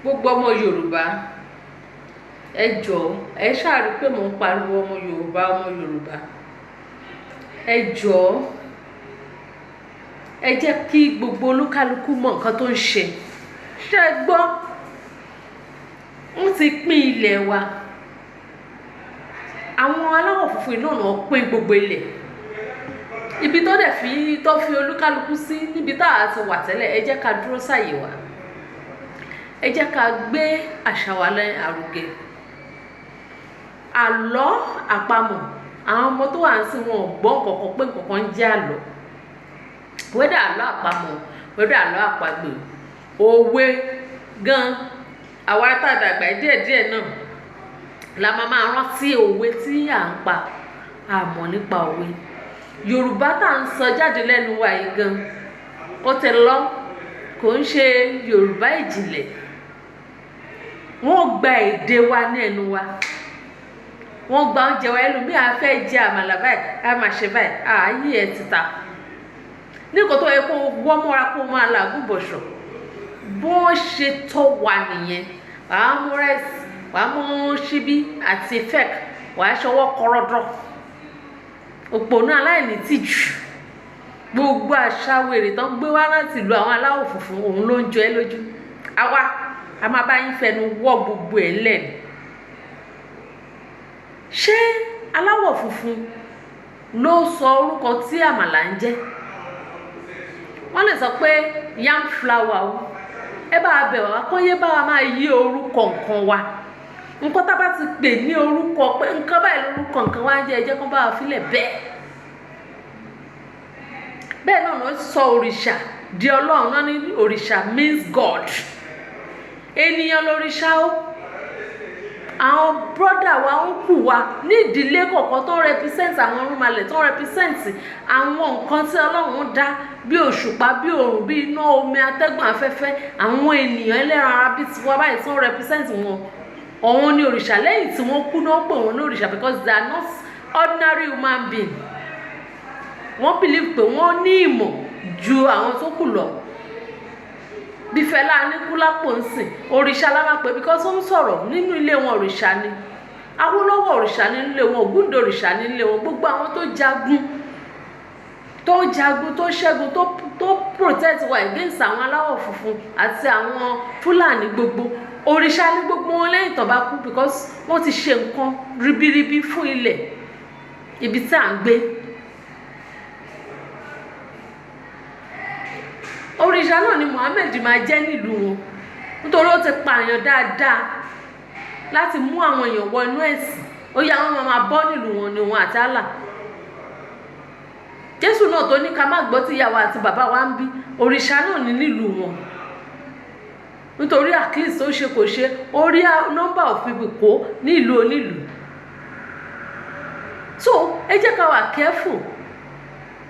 Gbogbo ọmọ Yorùbá, ẹ jọ̀ọ́, ẹ ṣáà rí pé mò ń pariwo ọmọ Yorùbá, ọmọ Yorùbá. Ẹ jọ̀ọ́, ẹ jẹ́ kí gbogbo olúkálukú mọ nǹkan tó ń ṣe. Ṣé ẹ gbọ́? Wọ́n ti pín ilẹ̀ wa. Àwọn aláwọ̀ funfun náà náà pín gbogbo ilẹ̀. Ibi tó dẹ̀ fi olúkálukú sí níbi tá a ti wà tẹ́lẹ̀, ẹ jẹ́ ká dúró sáyè wa. Ẹ jẹ́ ká gbé àṣà wa lárugẹ. Àlọ́ àpamọ̀, àwọn ọmọ tó wà ń sìn wọn ò gbọ́ nǹkankan pé nǹkankan ń jẹ́ àlọ́. Wẹ́dà àlọ́ àpamọ̀, wẹ́dà àlọ́ àpagbè, òwe gan. Àwa tá a dàgbà díẹ̀díẹ̀ náà la máa rántí òwe tí à ń pa. A mọ̀ nípa òwe. Yorùbá tá à ń sọ jáde lẹ́nu wa yìí gan, ó ti lọ, kò ń ṣe Yorùbá ìjìnlẹ̀. Wọ́n gba èdè wa ní ẹnu wa. Wọ́n gba oúnjẹ wa. Ẹlòmíì á fẹ́ jẹ àmàlà báyìí, á máa ṣe báyìí, ayé ẹ̀ ti ta. Ní nǹkan tó yẹ kó wọ́n mọ́ra kó máa làágùn bọ̀ṣọ̀. Bó ṣe tọ́ wa nìyẹn. Wàá mú rẹ́sì, wàá mú ṣíbí àti fẹ́ẹ̀kì, wàá ṣọwọ́ kọ́rọ́dọ́. Òpònú aláìní tìjú. Gbogbo àṣà wèrè tán gbé wá láti ìlú àwọn aláwọ̀ funfun, òun ló ń jọ ẹ́ lójú. Àwa a máa bá yín fẹnu wọ́ gbogbo ẹ̀ lẹ́nu. Ṣé aláwọ̀ funfun ló sọ orúkọ tí àmàlà ń jẹ́? Wọ́n lè sọ pé yam flour o. Ẹ bá wa bẹ̀ wá kó yé bá wa máa yí orúkọ nǹkan wa. Nǹkan tá bá ti pè ní orúkọ pé nǹkan báyìí lórúkọ nǹkan wa ń jẹ́, ẹ jẹ́ kó bá wa fílẹ̀ bẹ́ẹ̀. Bẹ́ẹ̀ náà ló sọ òrìṣà di Ọlọ́run. Náà ní òrìṣà means God. Ènìyàn lòrìṣà o. Àwọn brọ́dà wa ń kù wa ní ìdílé kọ̀ọ̀kan tó ń represent àwọn ọ̀rúnmalẹ̀, tó ń represent àwọn nǹkan tí Ọlọ́run dá bí òṣùpá, bí òòrùn, bí iná, omi, atẹ́gùn, afẹ́fẹ́. Àwọn ènìyàn ẹlẹ́ran ara bíi tiwa báyìí tó ń represent wọn. Àwọn ni òrìṣà. Lẹ́yìn tí wọ́n kú náà pè wọ́n ní òrìṣà because they are not ordinary human being. Wọ́n believe pé wọ́n ní ìmọ̀ ju àwọn tó kù lọ. Bí Fẹlá Aníkúlápó ń sìn, òrìṣà la máa pè because ó ń sọ̀rọ̀ nínú ilé wọn, òrìṣà ni. Awólọ́wọ̀ òrìṣà ní ilé wọn, Ògúndé òrìṣà ní ilé wọn. Gbogbo àwọn tó jagun, tó ṣẹ́gun, tó protect wa against àwọn aláwọ̀ funfun àti àwọn Fúlàní gbogbo. Òrìṣà ní gbogbo wọn lẹ́yìn tó bá kú because wọ́n ti ṣe nǹkan ribiribi fún ilẹ̀ ibi tí à ń gbé. Òrìṣà náà ni Muhammed máa jẹ́ nílùú wọn nítorí ó ti pààyàn dáadáa láti mú àwọn èèyàn wọ inú ẹ̀sìn. Ó yá wọn máa bọ́ nílùú wọn ni wọn àti Allah. Jésù náà tó ní ká má gbọ́ tí ìyàwó àti bàbá wa ń bí, òrìṣà náà ní nílùú wọn. Nítorí at least ó ṣe kò ṣe, ó rí number of people kó ní ìlú onílùú. So ẹ jẹ́ ká wà careful.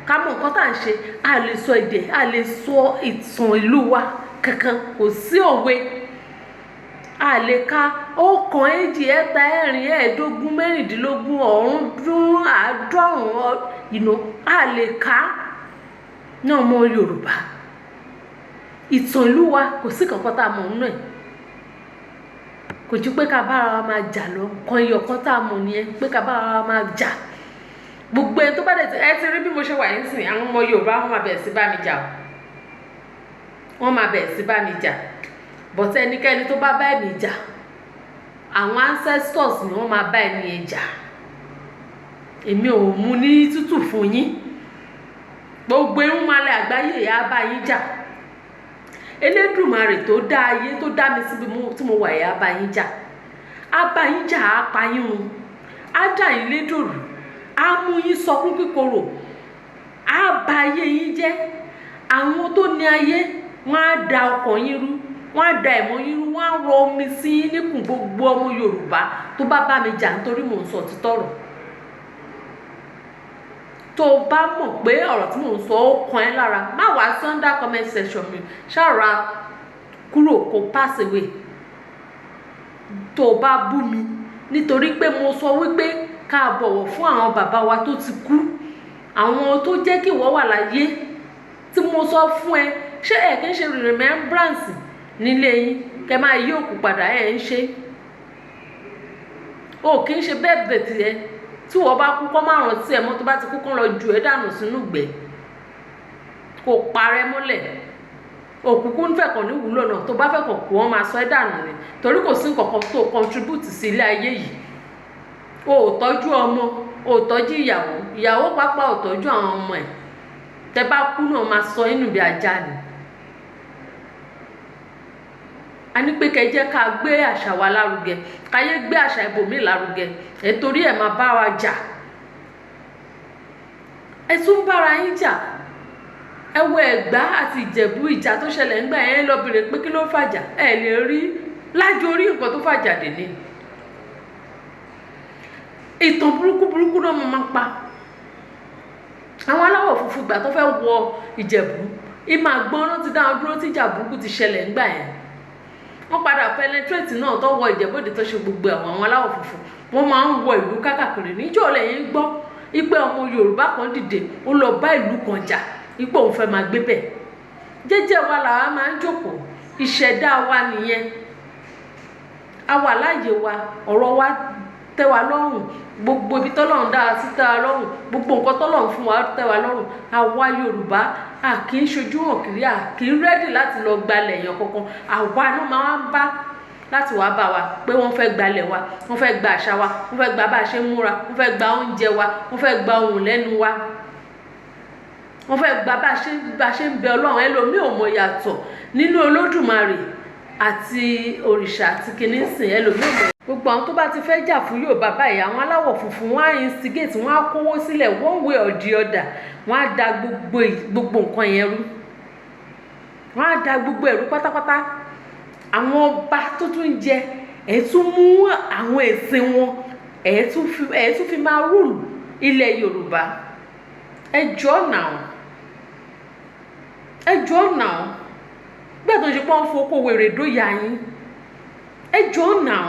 Ká mọ̀ nǹkan tá à ń ṣe. A lè sọ èdè, a lè sọ ìtàn ìlú wa kankan. Kò sí òwe. A lè ka 1, 2, 3, 4, 5, 16, 300, a lè ka ní ọmọ Yorùbá. Ìtàn ìlú wa kò sí kankan tá a mọ̀ nínú ẹ̀. Kò ju pé ká bára wa máa jà lọ. Nǹkan iyọ̀ kan tá a mọ̀ nìyẹn pé ká bára wa máa jà. Gbogbo ẹni tó bá dẹ̀ ẹ ti rí bí mo ṣe wà yín sìn, àwọn ọmọ Yorùbá wọ́n máa bẹ̀rẹ̀ sí bá mi jà o. Wọ́n máa bẹ̀rẹ̀ sí bá mi jà. But ẹnikẹ́ni tó bá ẹni jà, àwọn ancestors ni wọ́n máa bá ẹni yẹn jà. Èmi ò mú ní tútù fún yín. Gbogbo irúnmalẹ̀ àgbáyé yà á bá yín jà. Elédùmarè tó dá ayé, tó dá mi síbi tí mo wà yà á bá yín jà. Á bá yín jà, á pa yín run. Á dà yín lédòrú. Á mú yín sọkún kíkorò. Á bà ayé yín jẹ́. Àwọn tó ní ayé wọ́n á da ọkàn yín rú. Wọ́n á da ẹ̀mọ́ yín rú. Wọ́n á rọ omi sí yín níkùn. Gbogbo ọmọ Yorùbá tó bá mi jà nítorí mò ń sọ òtítọ́ ọ̀rọ̀. Tó bá mọ̀ pé ọ̀rọ̀ tí mò ń sọ ó kan ẹ́ lára, má wá sí under comment section mi. Ṣàrà kúrò kó pass away. Tó bá bú mi nítorí pé mo sọ wípé ká bọ̀wọ̀ fún àwọn bàbá wa tó ti kú, àwọn tó jẹ́ kí ìwọ wà láyé, tí mo sọ fún ẹ, ṣé ẹ kí ń ṣe remembrance nílé yín? kẹ́ máa yí òkú padà ẹ̀ ń ṣe o kì í ṣe birthday tiẹ̀ tí wọ́n bá kú kọ́ máa rántí ẹ̀ mọ́ tó bá ti kú kọ́ lọ ju ẹ̀ dànù sínú ìgbẹ́ kò parẹ́ mọ́lẹ̀ òkùnkùn ń fẹ̀kàn ní ìwúlò náà tó bá fẹ̀kàn kú wọ́n máa sọ ẹ́ dànù ni torí kò sí nǹkan kan tó contribute sí ilé ayé yìí o ò tọ́jú ọmọ o ò tọ́jú ìyàwó pápá ò tọ́jú àwọn ọmọ ẹ̀ tẹ bá kú náà máa sọ inú bí ajá ni a ní pé kẹ́ jẹ́ ká gbé àṣà wa lárugẹ káyé gbé àṣà ibòmíì lárugẹ ẹ torí ẹ̀ máa bá wa jà ẹ tún bára yín jà ẹ wo Ẹ̀gbá àti Ìjẹ̀bú ìjà tó ṣẹlẹ̀ ńgbà yẹn lọ bèrè pé kí ló fàjà ẹ lè rí lájọ orí nǹkan tó fàjà dé ní ìtàn burúkú náà máa pa àwọn aláwọ̀ funfun ìgbà tó fẹ́ wọ Ìjẹ̀bú ìmọ̀ àgbọ̀n ti dáhùn dúró tí ìjà burúkú ti ṣẹlẹ̀ ńgbà yẹn wọ́n padà penetrate náà tó wọ Ìjẹ̀bú-Òde tó ṣe gbogbo àwọn aláwọ̀ funfun wọ́n máa ń wọ ìlú kákàkiri níjọ́ lẹ́yìn gbọ́ ipe ọmọ Yorùbá kan dìde ó lọ bá ìlú kan jà ipò òun fẹ́ máa gbé bẹ̀ jẹ́jẹ́ wa làwa máa ń jókòó ìṣẹ̀dá wa nìyẹn a wà láàyè wa ọ̀rọ̀ wa tẹ́ wa lọ́rùn gbogbo ibi tọ́lọ́run dá sí tẹ́ wa lọ́rùn gbogbo nǹkan tọ́lọ́run fún wa tẹ́ wa lọ́rùn àwa Yorùbá a kì í ṣojú hàn kiri a kì í rẹ́dì láti lọ gbalẹ̀ èèyàn kankan àwa ló máa ń bá láti wá bá wa pé wọ́n fẹ́ gbalẹ̀ wa wọ́n fẹ́ gba àṣà wa wọ́n fẹ́ gba bá a ṣe ń múra wọ́n fẹ́ gba oúnjẹ wa wọ́n fẹ́ gba ohùn lẹ́nu wa wọ́n fẹ́ gba bá a ṣe ń bẹ Ọlọ́run ẹlòmíì ò mọ ìyàtọ̀ nínú Olódùmarè àti òrìṣà àti kìíní sìn ẹlòmíì ò mọ. Gbogbo àwọn tó bá ti fẹ́ jà fún Yorùbá báyìí àwọn aláwọ̀ funfun wọ́n á instigate wọ́n á kówó sílẹ̀ one way or the other wọ́n á da gbogbo nǹkan yẹn rú wọ́n á da gbogbo ẹ̀rú pátápátá àwọn ọba tó tún jẹ ẹ̀ tún mú àwọn ẹ̀sìn wọn ẹ̀ tún fi máa rúùlù ilẹ̀ Yorùbá ẹ jọ̀ọ́ náà gbẹ́ẹ̀ tó ń ṣe pọ́n fokó wèrè dóyà yín ẹ jọ̀ọ́ náà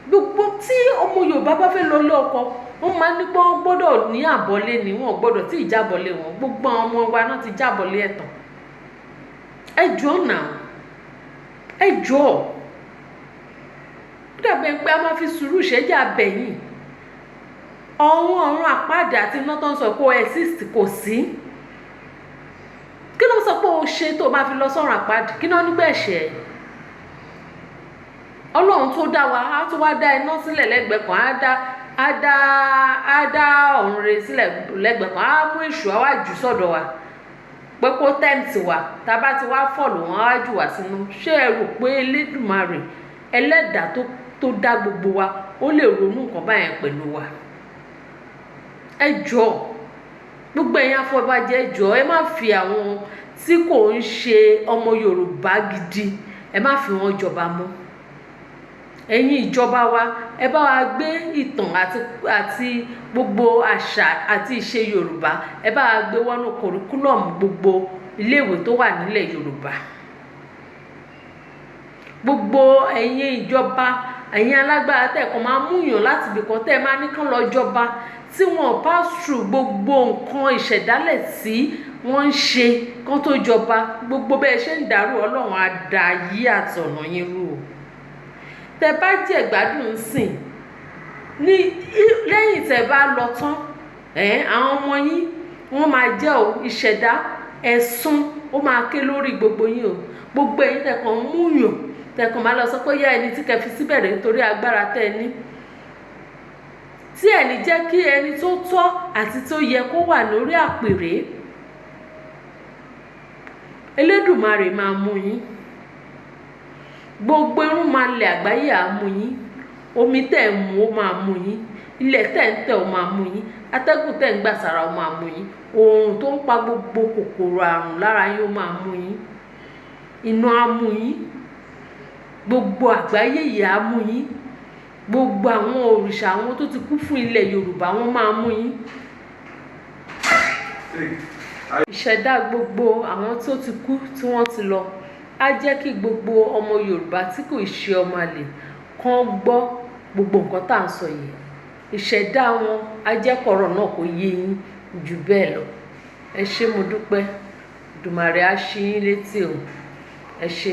gbogbo tí ọmọ Yorùbá bá fẹ́ lọ lé ọkọ wọ́n máa ní pé wọ́n gbọ́dọ̀ ní àbọ̀lé ni wọ́n gbọ́dọ̀ tí ìjábọ̀lé wọn gbogbo àwọn ọmọ wa náà ti jábọ̀lé ẹ̀tàn ẹ jọ̀ọ́ náà ẹ jọ̀ọ́ dàbẹ̀ pé a máa fi sùúrù ṣẹ́jà bẹ̀yìn ọ̀run àpáàdé àti iná tó ń sọ pé ó exist kò sí kí ló ń sọ pé ó ṣe tó máa fi lọ sọ́run àpáàdé kí náà nígbà ẹ̀ṣẹ̀ Ọlọ́run tó dá wa á tó wá dá iná sílẹ̀ lẹ́gbẹ̀ẹ́ kan á dá ọ̀run rẹ̀ sílẹ̀ lẹ́gbẹ̀ẹ́ kan á mú èṣù á wá jù sọ́dọ̀ wa pé kó tẹ́ǹtì wa tá a bá ti wá fọ̀lù wọn á jù wá sínú ṣé ẹ rò pé Elédùmarè ẹlẹ́dàá tó dá gbogbo wa ó lè ronú nǹkan báyẹn pẹ̀lú wa ẹ jọ̀ọ́ gbogbo ẹ̀yin afọbajẹ ẹ jọ̀ọ́ ẹ má fi àwọn tí kò ń ṣe ọmọ Yorùbá gidi ẹ má fi wọn jọba mọ́ ẹ̀yin ìjọba wa ẹ bá wa gbé ìtàn àti gbogbo àṣà àti ìṣe Yorùbá ẹ bá wa gbé wọnú kòríkúlọ̀mù gbogbo iléèwé tó wà nílẹ̀ Yorùbá gbogbo ẹ̀yin ìjọba ẹ̀yin alágbára tẹ̀kọ́ máa múyàn láti ibìkan tẹ́ ẹ máa ní kán lọ jọba tí wọ́n pass through gbogbo nǹkan ìṣẹ̀dálẹ̀ tí wọ́n ń ṣe kán tó jọba gbogbo bẹ́ẹ̀ ṣe ń dàrú Ọlọ́run á dá yí àtọ̀nà yín rú o tẹ́ bá jẹ́ gbádùn sìn ní lẹ́yìn tẹ́ bá lọ tán àwọn ọmọ yín wọ́n máa jẹ́ o ìṣẹ̀dá ẹ̀sùn ó máa ké lórí gbogbo yín o gbogbo ẹ̀yin tẹ̀kàn ń múyàn tẹ̀kàn máa lọ sọ pé yá ẹni tí kẹ́ fi síbẹ̀ rẹ̀ nítorí agbára tẹ́ ẹ ní tí ẹni jẹ́ kí ẹni tó tọ́ àti tó yẹ kó wà lórí àpèrè Elédùmarè máa mú yín gbogbo irun máa lẹ̀ àgbáyé á mú yín omi tẹ̀ ń mu ó máa mú yín ilẹ̀ tẹ̀ ń tẹ̀ ó máa mú yín atẹ́gùn tẹ̀ ń gbà sára ó máa mú yín oòrùn tó ń pa gbogbo kòkòrò àrùn lára yín ó máa mú yín iná á mú yín gbogbo àgbáyé yìí á mú yín gbogbo àwọn òrìṣà àwọn tó ti kú fún ilẹ̀ Yorùbá wọ́n máa mú yín ìṣẹ̀dá gbogbo àwọn tó ti kú tí wọ́n ti lọ á jẹ́ kí gbogbo ọmọ Yorùbá tí kò ṣe ọmọ àlè kàn gbọ́ gbogbo nǹkan tá à ń sọ yìí ìṣẹ̀dá wọn á jẹ́ kọ̀rọ̀ náà kó yé yín jù bẹ́ẹ̀ lọ ẹ ṣé mo dúpẹ́ Èdùmàrè á ṣí yín létí o ẹ ṣé.